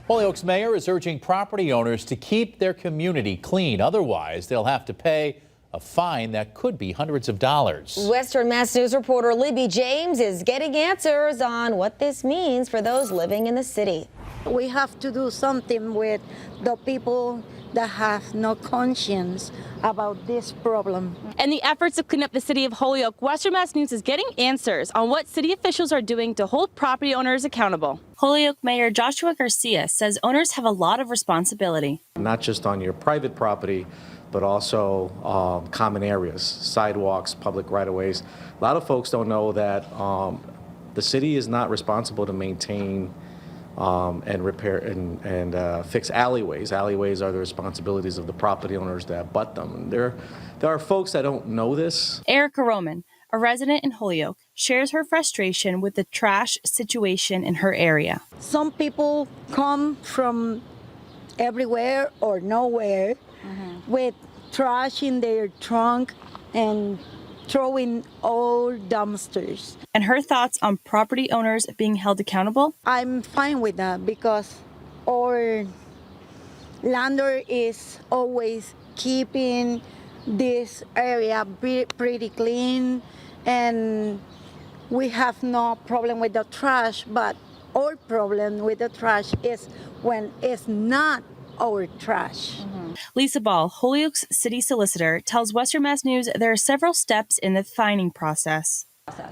Holyoke's mayor is urging property owners to keep their community clean. Otherwise, they'll have to pay a fine that could be hundreds of dollars. Western Mass News reporter Libby James is getting answers on what this means for those living in the city. We have to do something with the people that have no conscience about this problem. In the efforts to clean up the city of Holyoke, Western Mass News is getting answers on what city officials are doing to hold property owners accountable. Holyoke Mayor Joshua Garcia says owners have a lot of responsibility. Not just on your private property, but also common areas, sidewalks, public right-of-ways. A lot of folks don't know that the city is not responsible to maintain and repair and fix alleyways. Alleyways are the responsibilities of the property owners that abut them. There are folks that don't know this. Erica Roman, a resident in Holyoke, shares her frustration with the trash situation in her area. Some people come from everywhere or nowhere with trash in their trunk and throwing old dumpsters. And her thoughts on property owners being held accountable? I'm fine with that because our landlord is always keeping this area pretty clean, and we have no problem with the trash, but our problem with the trash is when it's not our trash. Lisa Ball, Holyoke's city solicitor, tells Western Mass News there are several steps in the fining process.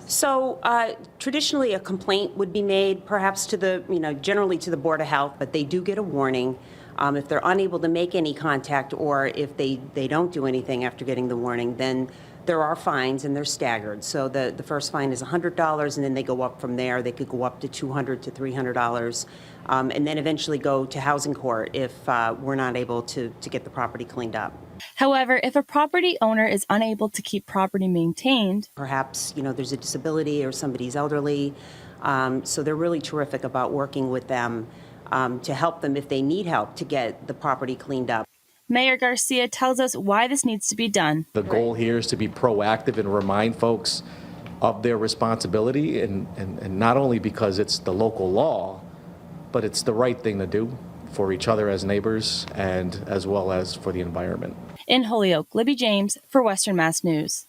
So traditionally a complaint would be made perhaps to the, generally to the Board of Health, but they do get a warning. If they're unable to make any contact or if they don't do anything after getting the warning, then there are fines and they're staggered. So the first fine is $100 and then they go up from there. They could go up to $200 to $300 and then eventually go to housing court if we're not able to get the property cleaned up. However, if a property owner is unable to keep property maintained, perhaps, there's a disability or somebody's elderly. So they're really terrific about working with them to help them if they need help to get the property cleaned up. Mayor Garcia tells us why this needs to be done. The goal here is to be proactive and remind folks of their responsibility, and not only because it's the local law, but it's the right thing to do for each other as neighbors and as well as for the environment. In Holyoke, Libby James for Western Mass News.